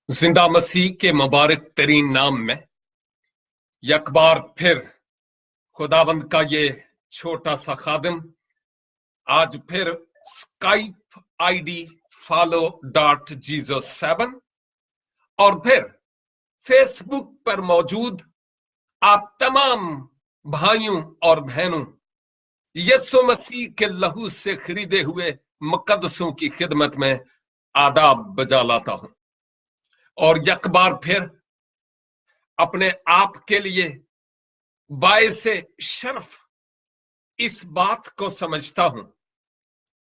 जिंदा मसीह के मुबारक तरीन नाम में एक बार फिर खुदावंद का ये छोटा सा खादिम आज फिर स्काइप आईडी follow.jesus7 और फिर फेसबुक पर मौजूद आप तमाम भाइयों और बहनों यीशु मसीह के लहू से खरीदे हुए मुकद्दसों की खिदमत में आदाब बजा लाता हूं और एक बार फिर अपने आप के लिए बायसे शर्फ इस बात को समझता हूं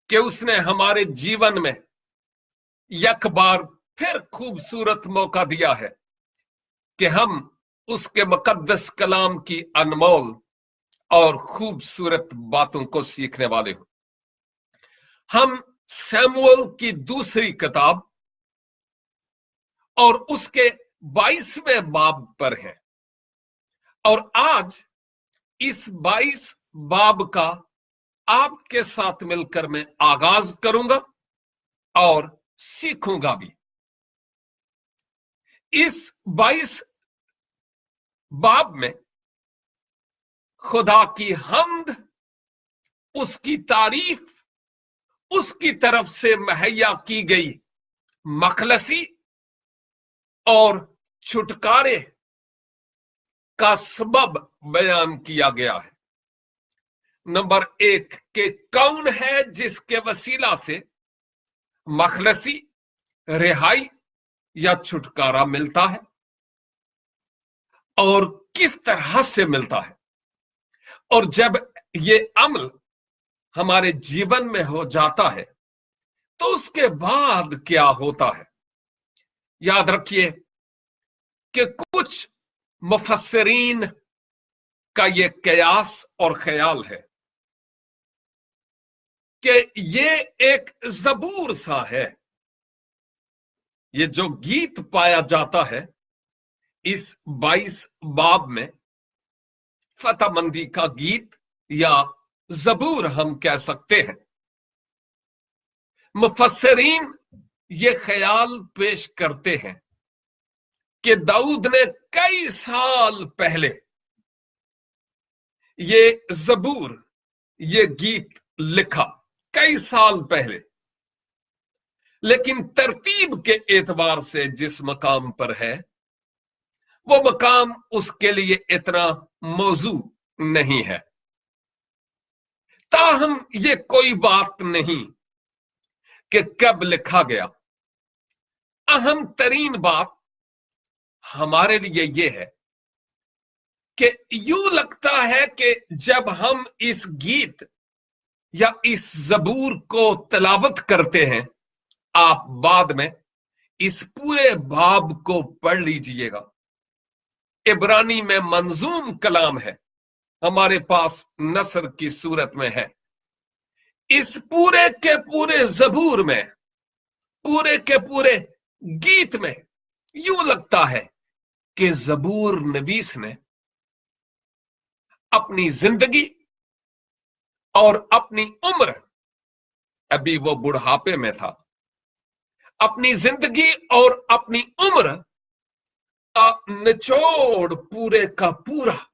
कि उसने हमारे जीवन में एक बार फिर खूबसूरत मौका दिया है कि हम उसके मुकद्दस कलाम की अनमोल और खूबसूरत बातों को सीखने वाले हो। हम सैमुअल की दूसरी किताब और उसके 22वें बाब पर हैं और आज इस 22 बाब का आपके साथ मिलकर मैं आगाज करूंगा और सीखूंगा भी। इस 22 बाब में खुदा की हम्द, उसकी तारीफ, उसकी तरफ से मुहैया की गई मखलसी और छुटकारे का सबब बयान किया गया है। नंबर 1 के कौन है जिसके वसीला से मखलसी, रिहाई या छुटकारा मिलता है और किस तरह से मिलता है, और जब ये अमल हमारे जीवन में हो जाता है तो उसके बाद क्या होता है। याद रखिए कि कुछ मुफस्सिरीन का ये कयास और ख्याल है कि ये एक ज़बूर सा है। ये जो गीत पाया जाता है इस 22 बाब में, फतहमंदी का गीत या ज़बूर हम कह सकते हैं। मुफस्सिरीन ये ख्याल पेश करते हैं कि दाऊद ने कई साल पहले ये ज़बूर, ये गीत लिखा, कई साल पहले, लेकिन तरतीब के एतबार से जिस मकाम पर है वो मकाम उसके लिए इतना मौजू नहीं है। ताहम ये कोई बात नहीं कि कब लिखा गया। अहम तरीन बात हमारे लिए ये है कि यूं लगता है कि जब हम इस गीत या इस ज़बूर को तिलावत करते हैं, आप बाद में इस पूरे बाब को पढ़ लीजिएगा। इब्रानी में मंजूम कलाम है, हमारे पास नसर की सूरत में है। इस पूरे के पूरे ज़बूर में, पूरे के पूरे गीत में यूं लगता है कि ज़बूर नवीस ने अपनी जिंदगी और अपनी उम्र, अभी वो बुढ़ापे में था, अपनी जिंदगी और अपनी उम्र का निचोड़ पूरे का पूरा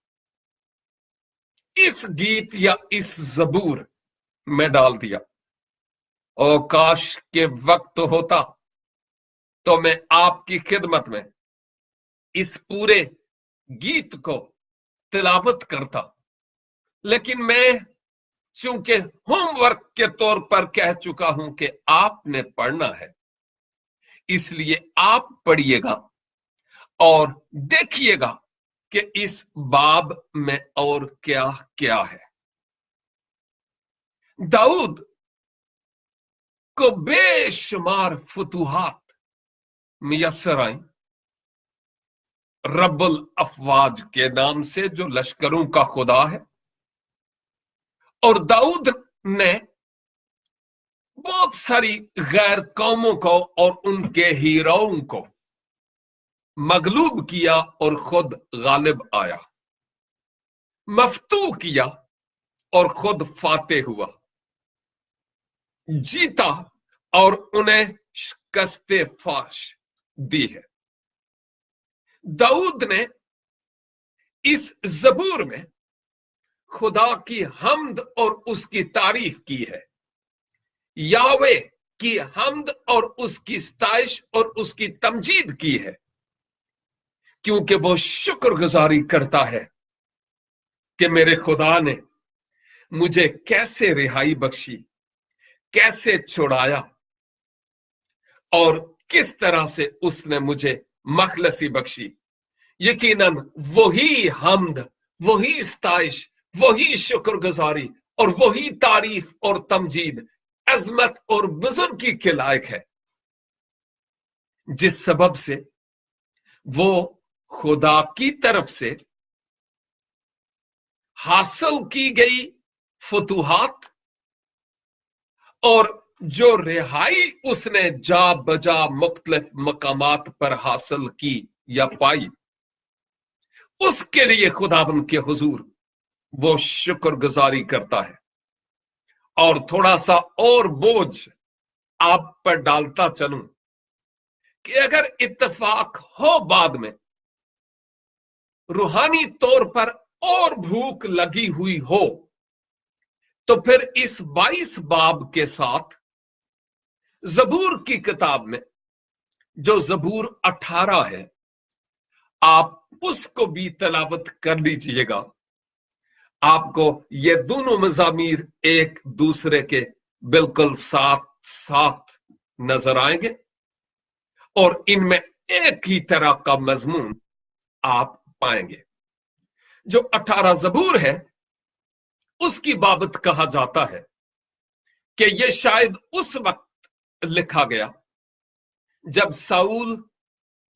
इस गीत या इस ज़बूर में डाल दिया। और काश के वक्त होता तो मैं आपकी खिदमत में इस पूरे गीत को तिलावत करता, लेकिन मैं चूंकि होमवर्क के तौर पर कह चुका हूं कि आपने पढ़ना है, इसलिए आप पढ़िएगा और देखिएगा कि इस बाब में और क्या क्या है। दाऊद को बेशुमार फतूहात मुयस्सर आई रब्बुल अफवाज के नाम से, जो लश्करों का खुदा है, और दाऊद ने बहुत सारी गैर कौमों को और उनके हीरोओं को मगलूब किया और खुद गालिब आया, मफ्तू किया और खुद फाते हुआ, जीता और उन्हें शिकस्ते फाश दी है। दाऊद ने इस जबूर में खुदा की हमद और उसकी तारीफ की है, यावे की हमद और उसकी सताइश और उसकी तमजीद की है, क्योंकि वो शुक्रगुजारी करता है कि मेरे खुदा ने मुझे कैसे रिहाई बख्शी, कैसे छुड़ाया और किस तरह से उसने मुझे मखलसी बख्शी। यकीनन वही हमद, वही सताइश, वही शुक्रगुजारी और वही तारीफ और तमजीद अजमत और बुजुर्गी के लायक है, जिस सबब से वो खुदा की तरफ से हासिल की गई फतूहात और जो रिहाई उसने जा बजा मुख्तलिफ मकामात पर हासिल की या पाई, उसके लिए खुदावंद के हुजूर वो शुक्रगुजारी करता है। और थोड़ा सा और बोझ आप पर डालता चलूं कि अगर इत्तेफाक हो बाद में रूहानी तौर पर और भूख लगी हुई हो, तो फिर इस 22 बाब के साथ जबूर की किताब में जो जबूर 18 है, आप उसको भी तलावत कर लीजिएगा। आपको ये दोनों मजामीर एक दूसरे के बिल्कुल साथ साथ नजर आएंगे और इनमें एक ही तरह का मजमून आप पाएंगे। जो 18 जबूर है उसकी बाबत कहा जाता है कि यह शायद उस वक्त लिखा गया जब साउल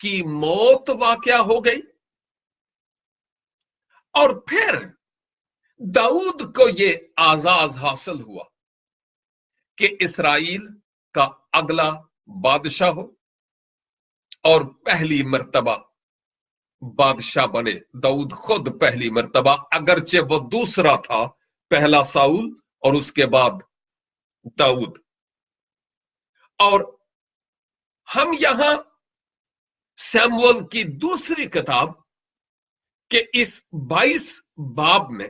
की मौत वाकया हो गई और फिर दाऊद को यह आजाज हासिल हुआ कि इसराइल का अगला बादशाह हो और पहली मर्तबा बादशाह बने दाऊद खुद पहली मर्तबा, अगरचे वो दूसरा था, पहला साउल और उसके बाद दाऊद। और हम यहां सैमुअल की दूसरी किताब के इस 22 बाब में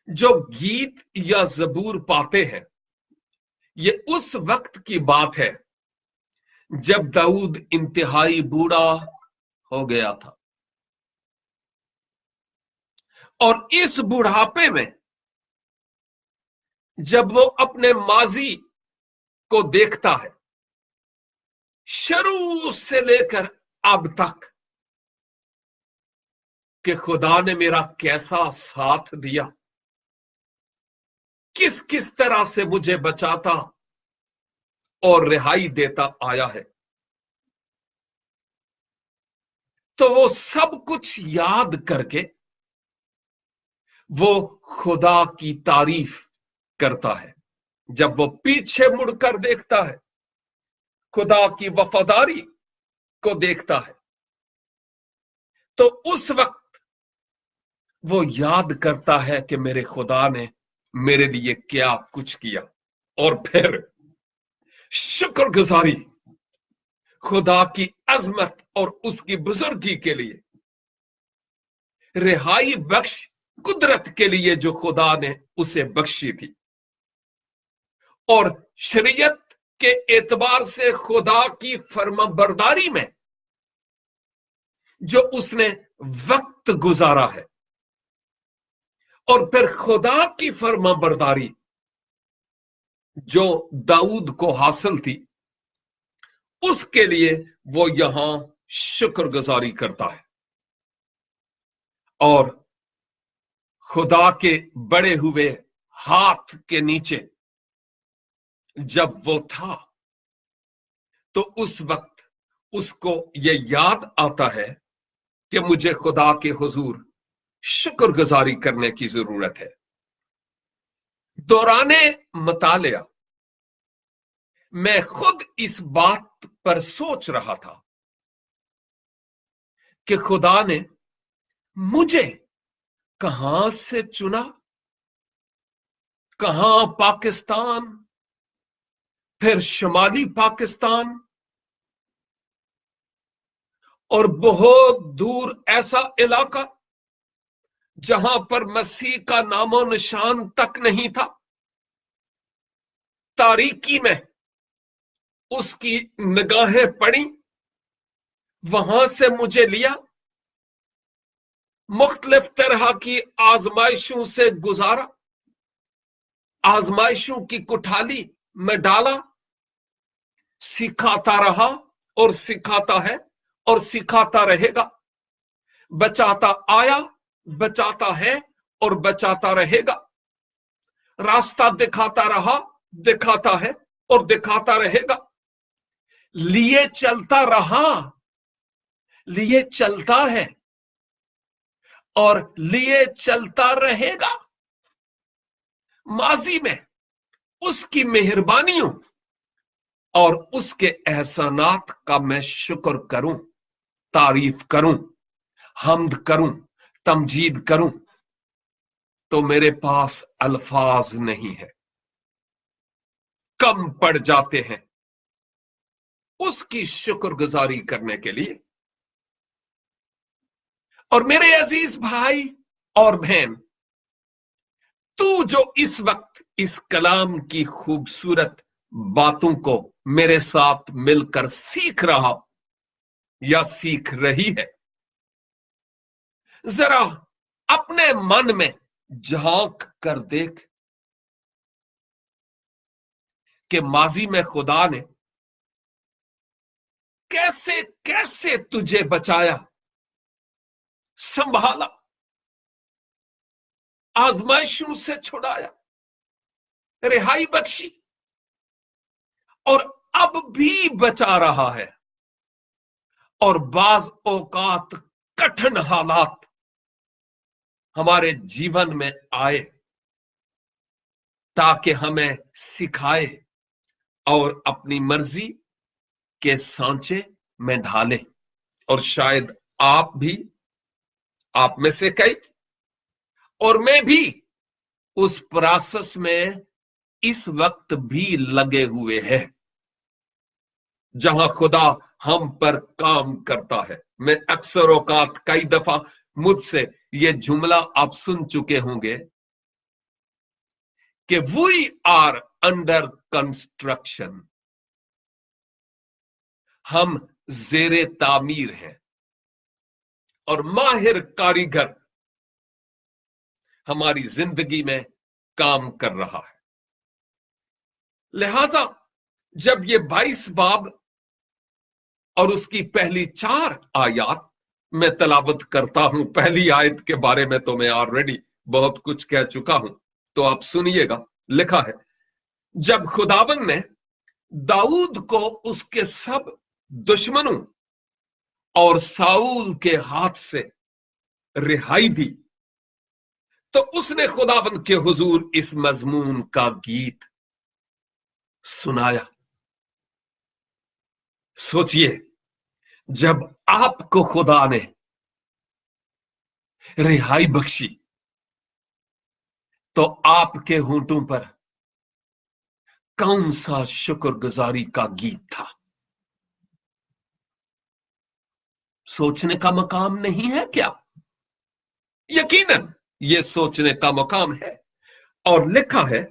जो गीत या जबूर पाते हैं, ये उस वक्त की बात है जब दाऊद इंतहाई बूढ़ा हो गया था और इस बुढ़ापे में जब वो अपने माजी को देखता है, शुरू से लेकर अब तक, कि खुदा ने मेरा कैसा साथ दिया, किस किस तरह से मुझे बचाता और रिहाई देता आया है, तो वो सब कुछ याद करके वो खुदा की तारीफ करता है। जब वो पीछे मुड़कर देखता है, खुदा की वफादारी को देखता है, तो उस वक्त वो याद करता है कि मेरे खुदा ने मेरे लिए क्या कुछ किया। और फिर शुक्रगुजारी खुदा की अजमत और उसकी बुजुर्गी के लिए, रिहाई बख्श कुदरत के लिए जो खुदा ने उसे बख्शी थी, और शरीयत के एतबार से खुदा की फर्माबरदारी में जो उसने वक्त गुजारा है, और फिर खुदा की फर्माबरदारी जो दाऊद को हासिल थी, उसके लिए वो यहां शुक्रगुजारी करता है। और खुदा के बड़े हुए हाथ के नीचे जब वो था, तो उस वक्त उसको ये याद आता है कि मुझे खुदा के हुजूर शुक्रगुजारी करने की जरूरत है। दौराने मतालिया मैं खुद इस बात पर सोच रहा था कि खुदा ने मुझे कहां से चुना, कहां पाकिस्तान, फिर शुमाली पाकिस्तान, اور بہت دور ایسا علاقہ جہاں پر مسیح کا نام و نشان تک نہیں تھا، تاریکی میں اس کی نگاہیں پڑی، وہاں سے مجھے لیا، مختلف طرح کی آزمائشوں سے گزارا، آزمائشوں کی کٹھالی میں ڈالا، سکھاتا رہا اور سکھاتا ہے اور سکھاتا رہے گا، بچاتا آیا، بچاتا ہے اور بچاتا رہے گا، راستہ دکھاتا رہا، دکھاتا ہے اور دکھاتا رہے گا، لیے چلتا رہا، لیے چلتا ہے اور لیے چلتا رہے گا۔ ماضی میں اس کی مہربانیوں اور اس کے احسانات کا میں شکر کروں، تعریف کروں، حمد کروں، تمجید کروں، تو میرے پاس الفاظ نہیں ہے، کم پڑ جاتے ہیں اس کی شکر گزاری کرنے کے لیے۔ اور میرے عزیز بھائی اور بہن، تو جو اس وقت اس کلام کی خوبصورت باتوں کو میرے ساتھ مل کر سیکھ رہا یا سیکھ رہی ہے، ذرا اپنے من میں جھانک کر دیکھ کہ ماضی میں خدا نے کیسے کیسے تجھے بچایا، سنبھالا، آزمائشوں سے چھڑایا، رہائی بخشی، اور اب بھی بچا رہا ہے۔ اور بعض اوقات کٹھن حالات ہمارے جیون میں آئے تاکہ ہمیں سکھائے اور اپنی مرضی کے سانچے میں ڈھالے۔ اور شاید آپ بھی، آپ میں سے کئی اور میں بھی اس پروسیس میں اس وقت بھی لگے ہوئے ہیں جہاں خدا ہم پر کام کرتا ہے۔ میں اکثر اوقات کئی دفعہ مجھ سے یہ جملہ آپ سن چکے ہوں گے کہ وی آر انڈر کنسٹرکشن، ہم زیر تعمیر ہیں اور ماہر کاریگر ہماری زندگی میں کام کر رہا ہے۔ لہذا جب یہ 22 باب اور اس کی پہلی 4 آیات میں تلاوت کرتا ہوں، پہلی آیت کے بارے میں تو میں آلریڈی بہت کچھ کہہ چکا ہوں، تو آپ سنیے گا۔ لکھا ہے، جب خداوند نے داؤد کو اس کے سب دشمنوں اور ساؤل کے ہاتھ سے رہائی دی تو اس نے خداوند کے حضور اس مضمون کا گیت سنایا۔ سوچئے، جب آپ کو خدا نے رہائی بخشی تو آپ کے ہونٹوں پر کون سا شکر گزاری کا گیت تھا؟ سوچنے کا مقام نہیں ہے کیا؟ یقیناً یہ سوچنے کا مقام ہے۔ اور لکھا ہے،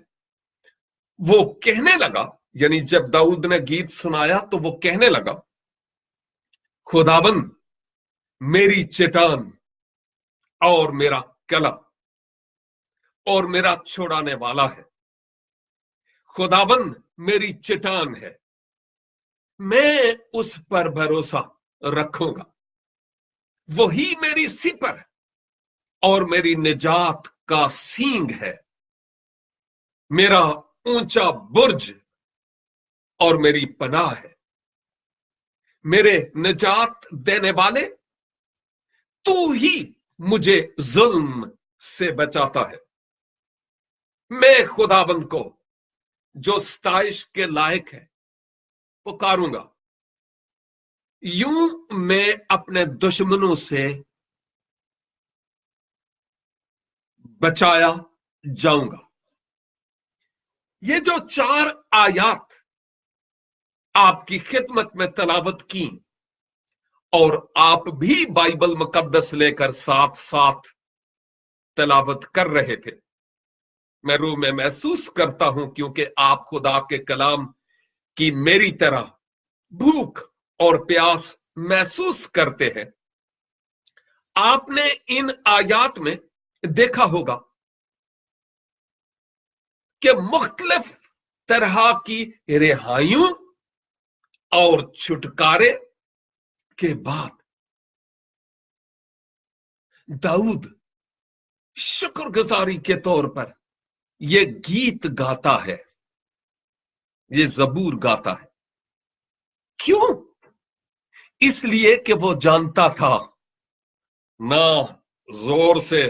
وہ کہنے لگا، یعنی جب داؤد نے گیت سنایا تو وہ کہنے لگا، خداوند میری چٹان اور میرا کلا اور میرا چھڑانے والا ہے، خداوند میری چٹان ہے، میں اس پر بھروسہ رکھوں گا، وہی میری سپر اور میری نجات کا سینگ ہے، میرا اونچا برج اور میری پناہ ہے، میرے نجات دینے والے، تو ہی مجھے ظلم سے بچاتا ہے۔ میں خداوند کو جو ستائش کے لائق ہے پکاروں گا، یوں میں اپنے دشمنوں سے بچایا جاؤں گا۔ یہ جو 4 آیات آپ کی خدمت میں تلاوت کی اور آپ بھی بائبل مقدس لے کر ساتھ ساتھ تلاوت کر رہے تھے، میں روح میں محسوس کرتا ہوں، کیونکہ آپ خدا کے کلام کی میری طرح بھوک اور پیاس محسوس کرتے ہیں۔ آپ نے ان آیات میں دیکھا ہوگا کہ مختلف طرح کی رہائیوں اور چھٹکارے کے بعد داؤد شکر گزاری کے طور پر یہ گیت گاتا ہے، یہ زبور گاتا ہے۔ کیوں؟ اس لیے کہ وہ جانتا تھا نہ زور سے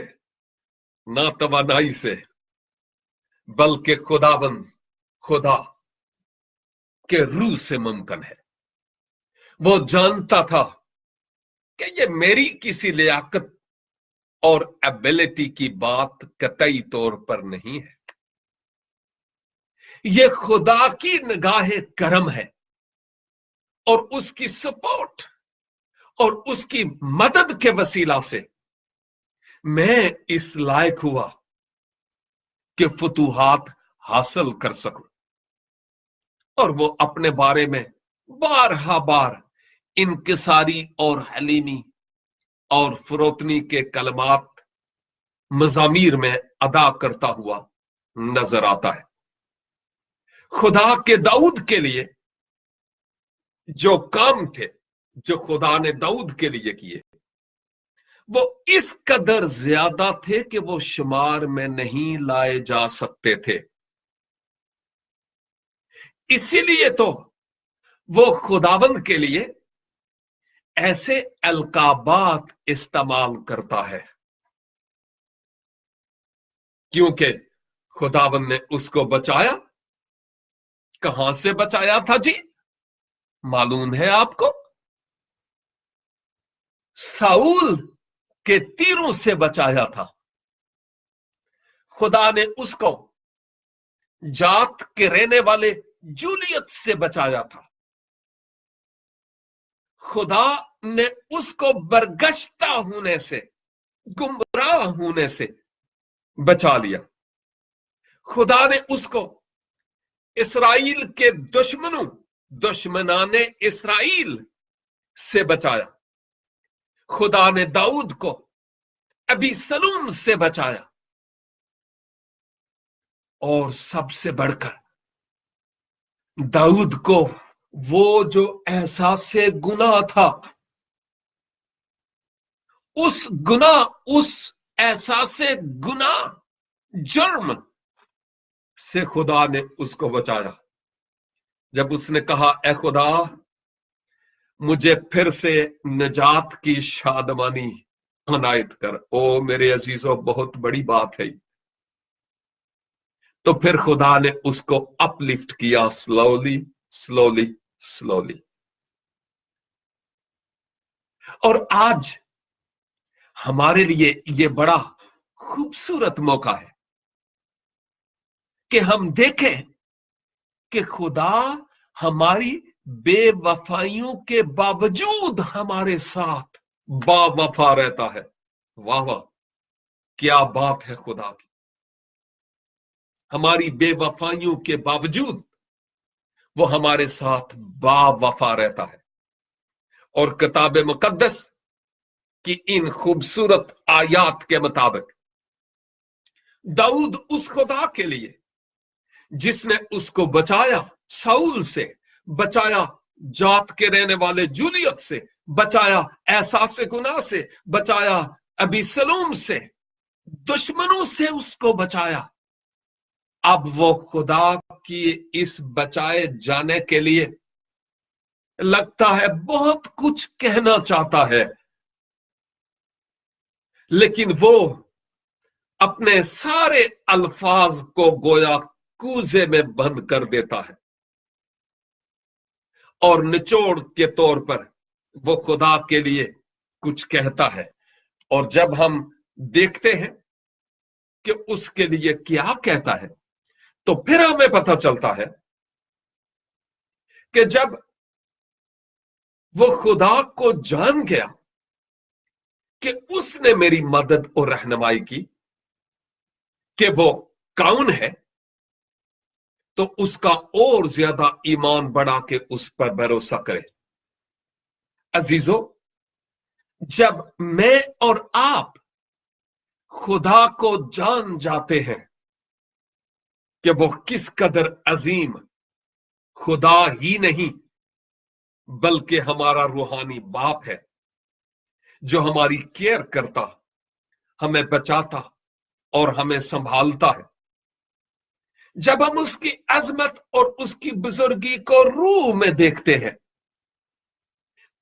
نہ توانائی سے، بلکہ خدا کے روح سے ممکن ہے۔ وہ جانتا تھا کہ یہ میری کسی لیاقت اور ایبیلٹی کی بات قطعی طور پر نہیں ہے، یہ خدا کی نگاہ کرم ہے، اور اس کی سپورٹ اور اس کی مدد کے وسیلہ سے میں اس لائق ہوا کہ فتوحات حاصل کر سکوں۔ اور وہ اپنے بارے میں بارہا بار انکساری اور حلیمی اور فروتنی کے کلمات مزامیر میں ادا کرتا ہوا نظر آتا ہے۔ خدا کے داؤد کے لیے جو کام تھے، جو خدا نے داؤد کے لیے کیے، وہ اس قدر زیادہ تھے کہ وہ شمار میں نہیں لائے جا سکتے تھے۔ اسی لیے تو وہ خداوند کے لیے ایسے القابات استعمال کرتا ہے، کیونکہ خداوند نے اس کو بچایا۔ کہاں سے بچایا تھا جی؟ معلوم ہے آپ کو؟ ساؤل کے تیروں سے بچایا تھا۔ خدا نے اس کو جات کے رہنے والے جولیت سے بچایا تھا۔ خدا نے اس کو برگشتہ ہونے سے، گمراہ ہونے سے بچا لیا۔ خدا نے اس کو اسرائیل کے دشمنان اسرائیل سے بچایا۔ خدا نے داؤد کو ابی سلوم سے بچایا، اور سب سے بڑھ کر داؤد کو وہ جو احساس گناہ تھا، اس احساس گناہ، جرم سے خدا نے اس کو بچایا۔ جب اس نے کہا اے خدا مجھے پھر سے نجات کی شادمانی عنایت کر، او میرے عزیزو بہت بڑی بات ہے۔ تو پھر خدا نے اس کو اپ لفٹ کیا، سلولی سلولی سلولی۔ اور آج ہمارے لیے یہ بڑا خوبصورت موقع ہے کہ ہم دیکھیں کہ خدا ہماری بے وفائیوں کے باوجود ہمارے ساتھ با وفا رہتا ہے۔ واہ واہ، کیا بات ہے خدا کی! ہماری بے وفائیوں کے باوجود وہ ہمارے ساتھ با وفا رہتا ہے۔ اور کتاب مقدس کی ان خوبصورت آیات کے مطابق داؤد اس خدا کے لیے جس نے اس کو بچایا، ساؤل سے بچایا، جات کے رہنے والے جولیت سے بچایا، احساس گناہ سے بچایا، ابی سلوم سے، دشمنوں سے اس کو بچایا۔ اب وہ خدا کی اس بچائے جانے کے لیے لگتا ہے بہت کچھ کہنا چاہتا ہے، لیکن وہ اپنے سارے الفاظ کو گویا کوزے میں بند کر دیتا ہے، اور نچوڑ کے طور پر وہ خدا کے لیے کچھ کہتا ہے۔ اور جب ہم دیکھتے ہیں کہ اس کے لیے کیا کہتا ہے، تو پھر ہمیں پتہ چلتا ہے کہ جب वो खुदा को जान गया कि उसने मेरी मदद और रहनुमाई की, कि वो कौन है, तो उसका और ज्यादा ईमान बढ़ा के उस पर भरोसा करे। अजीजों, जब मैं और आप खुदा को जान जाते हैं कि वो किस कदर अजीम खुदा ही नहीं बल्कि हमारा रूहानी बाप है, जो हमारी केयर करता, हमें बचाता और हमें संभालता है, जब हम उसकी अजमत और उसकी बुजुर्गी को रूह में देखते हैं,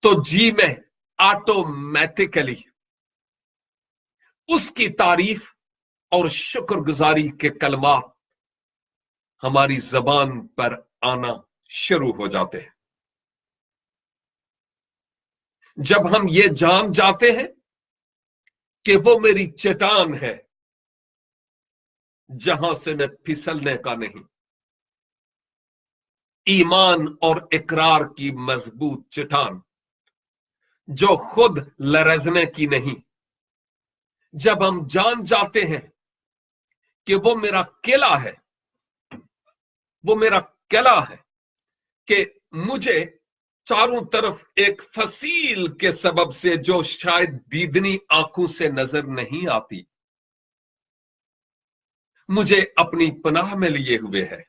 तो जी में ऑटोमेटिकली उसकी तारीफ और शुक्रगुजारी के कलमात हमारी जबान पर आना शुरू हो जाते हैं। जब हम ये जान जाते हैं कि वो मेरी चट्टान है, जहां से मैं फिसलने का नहीं, ईमान और इकरार की मजबूत चट्टान जो खुद लरजने की नहीं, जब हम जान जाते हैं कि वो मेरा किला है, वो मेरा किला है, कि मुझे चारों तरफ एक फसील के सबब से जो शायद दीदनी आंखों से नजर नहीं आती, मुझे अपनी पनाह में लिए हुए है,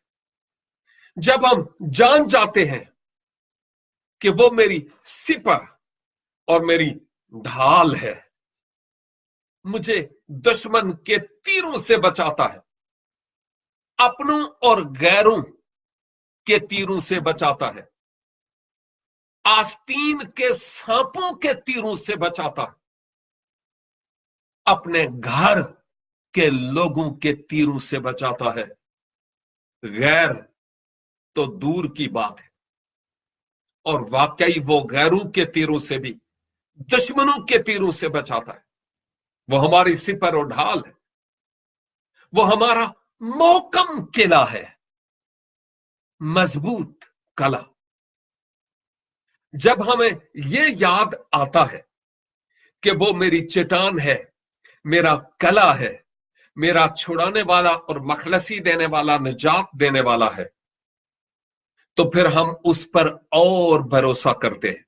जब हम जान जाते हैं कि वो मेरी सिपर और मेरी ढाल है, मुझे दुश्मन के तीरों से बचाता है, अपनों और गैरों के तीरों से बचाता है, आस्तीन के सांपों के तीरों से बचाता है, अपने घर के लोगों के तीरों से बचाता है। गैर तो दूर की बात है, और वाकई वो गैरों के तीरों से भी, दुश्मनों के तीरों से बचाता है। वो हमारी सिपर और ढाल है, वो हमारा मोहकम किला है, मजबूत कला। जब हमें ये याद आता है कि वो मेरी चट्टान है, मेरा कला है, मेरा छुड़ाने वाला और मखलसी देने वाला, निजात देने वाला है, तो फिर हम उस पर और भरोसा करते हैं।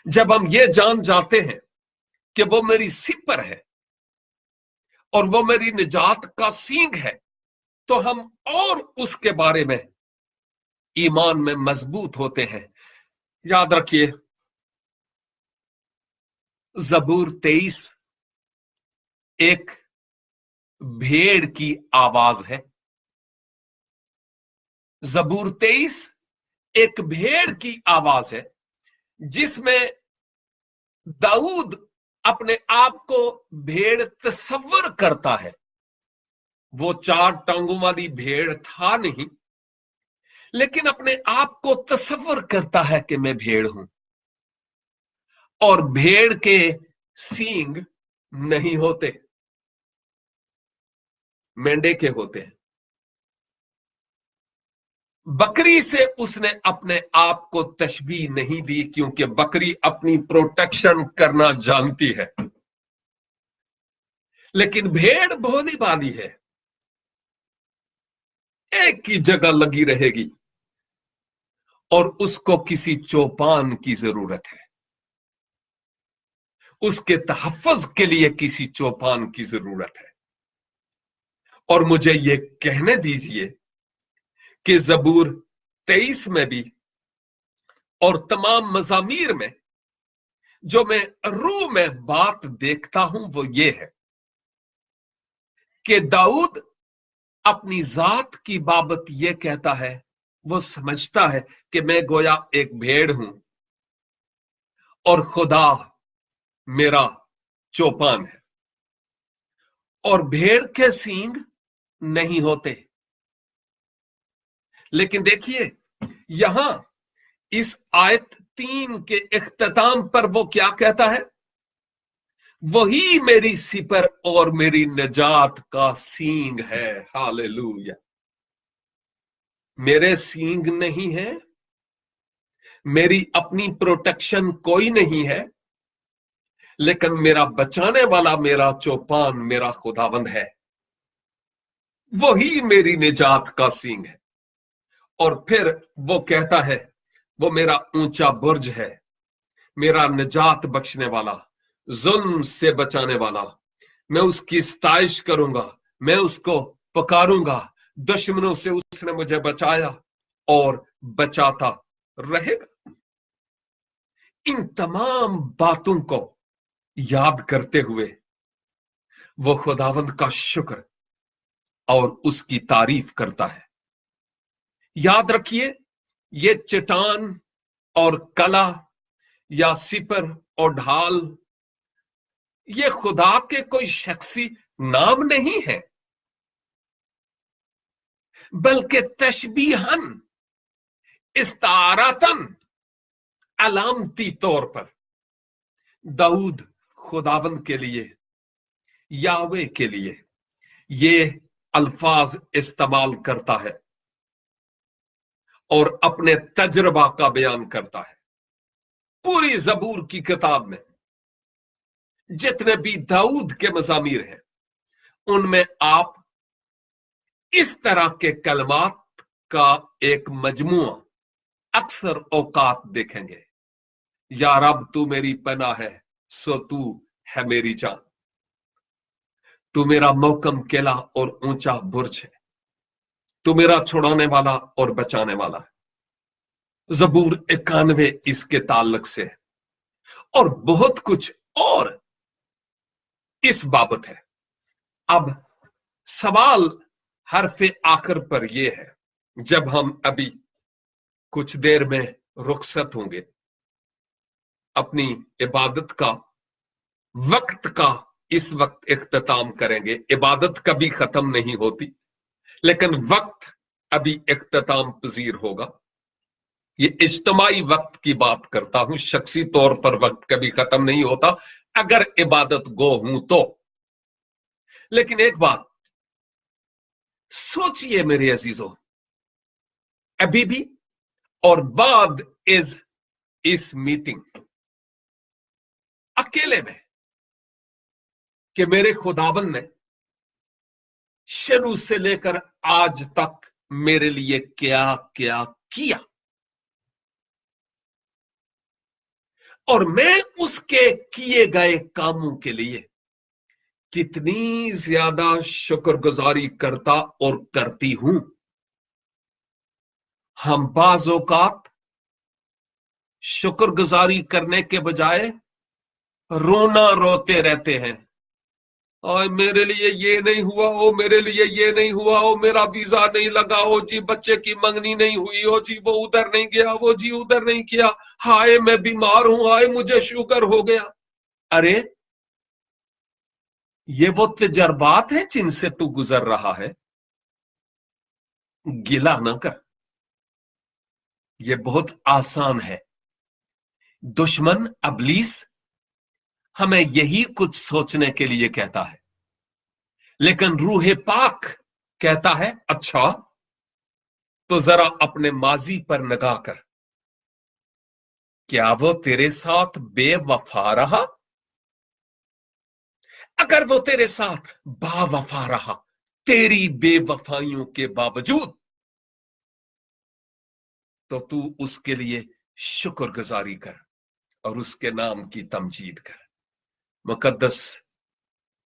जब हम ये जान जाते हैं कि वो मेरी सिपर है और वो मेरी निजात का सींग है, तो हम और उसके बारे में ईमान में मजबूत होते हैं। याद रखिए, जबूर 23 एक भेड़ की आवाज है। जबूर 23 एक भेड़ की आवाज है, जिसमें दाऊद अपने आप को भेड़ तस्वर करता है। वो 4 टांगों वाली भेड़ था नहीं, लेकिन अपने आप को तस्वर करता है कि मैं भेड़ हूं। और भेड़ के सींग नहीं होते, मेंढे के होते हैं। बकरी से उसने अपने आप को तशबीह नहीं दी, क्योंकि बकरी अपनी प्रोटेक्शन करना जानती है, लेकिन भेड़ भोली भाली है, एक ही जगह लगी रहेगी और उसको किसी चौपान की जरूरत है, उसके तहफ़्फ़ुज़ के लिए किसी चौपान की जरूरत है। और मुझे ये कहने दीजिए कि जबूर 23 में भी और तमाम मज़ामीर में जो मैं रूह में बात देखता हूं, वो ये है कि दाऊद अपनी जात की बाबत ये कहता है, वो समझता है कि मैं गोया एक भेड़ हूं और खुदा मेरा चौपान है, और भेड़ के सींग नहीं होते। लेकिन देखिए, यहां इस आयत 3 के इख्तिताम पर वो क्या कहता है? वही मेरी सिपर और मेरी निजात का सींग है। हालेलुया। मेरे सींग नहीं है, मेरी अपनी प्रोटेक्शन कोई नहीं है, लेकिन मेरा बचाने वाला, मेरा चौपान, मेरा खुदावंद है। वही मेरी निजात का सींग है। और फिर वो कहता है, वो मेरा ऊंचा बुर्ज है, मेरा निजात बख्शने वाला, जुल्म से बचाने वाला। मैं उसकी सताइश करूंगा, मैं उसको पुकारूंगा। दुश्मनों से उसने मुझे बचाया और बचाता रहेगा। इन तमाम बातों को याद करते हुए वो खुदावंद का शुक्र और उसकी तारीफ करता है। याद रखिए, ये चट्टान और कला या सिपर और ढाल, ये खुदा के कोई शख्सी नाम नहीं है, बल्कि तशबीहन, इस्तारातन, अलामती तौर पर दाऊद खुदावंद के लिए, यावे के लिए ये अल्फाज इस्तेमाल करता है और अपने तजर्बा का बयान करता है। पूरी जबूर की किताब में जितने भी दाऊद के मज़ामीर हैं, उनमें आप इस तरह के कलमात का एक मजमुआ अक्सर औकात देखेंगे। या रब तू मेरी पनाह है, सो तू है मेरी जान। तू मेरा मोहकम किला और ऊंचा बुर्ज है, तू मेरा छुड़ाने वाला और बचाने वाला है। जबूर 91 इसके ताल्लुक से है, और बहुत कुछ और इस बाबत है। अब सवाल हरफे आखिर पर यह है, जब हम अभी कुछ देर में रुखसत होंगे, अपनी इबादत का वक्त का इस वक्त इख्तिताम करेंगे। इबादत कभी खत्म नहीं होती, लेकिन वक्त अभी इख्तिताम पजीर होगा। ये इज्तमाई वक्त की बात करता हूं, शख्सी तौर पर वक्त कभी खत्म नहीं होता अगर इबादत गो हूं तो। लेकिन एक बात सोचिए मेरे अजीजों, अभी भी और बाद इस मीटिंग अकेले में, कि मेरे खुदावन ने शुरू से लेकर आज तक मेरे लिए क्या क्या किया, और मैं उसके किए गए कामों के लिए कितनी ज्यादा शुक्रगुजारी करता और करती हूं। हम बाज़ औकात शुक्रगुजारी करने के बजाय रोना रोते रहते हैं। और मेरे लिए ये नहीं हुआ, ओ मेरे लिए ये नहीं हुआ, ओ मेरा वीजा नहीं लगा, ओ जी बच्चे की मंगनी नहीं हुई, ओ जी वो उधर नहीं गया, वो जी उधर नहीं किया, हाय मैं बीमार हूं, हाय मुझे शुगर हो गया। अरे ये वो तजर्बात है जिनसे तू गुजर रहा है, गिला ना कर। ये बहुत आसान है। दुश्मन अबलीस हमें यही कुछ सोचने के लिए कहता है, लेकिन रूह पाक कहता है, अच्छा तो जरा अपने माजी पर निगाह कर, क्या वो तेरे साथ बेवफा रहा? अगर वो तेरे साथ बावफा रहा तेरी बेवफाइयों के बावजूद, तो तू उसके लिए शुक्रगुजारी कर और उसके नाम की तमजीद कर। मुकद्दस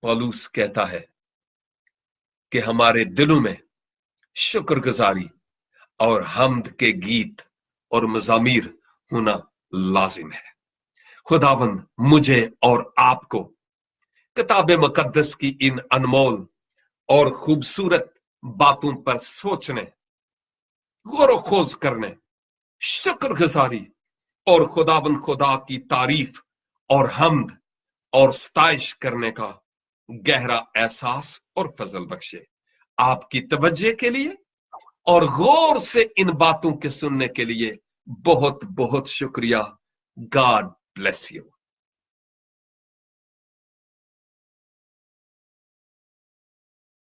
पौलुस कहता है कि हमारे दिलों में शुक्रगुजारी और हम्द के गीत और मज़ामीर होना लाजिम है। खुदावंद मुझे और आपको किताब मुकद्दस की इन अनमोल और खूबसूरत बातों पर सोचने, गौर खोज करने, शुक्रगुजारी और खुदावंद खुदा की तारीफ और हम्द और सताइश करने का गहरा एहसास और फजल बख्शे। आपकी तवज्जो के लिए और गौर से इन बातों के सुनने के लिए बहुत बहुत शुक्रिया। God bless you.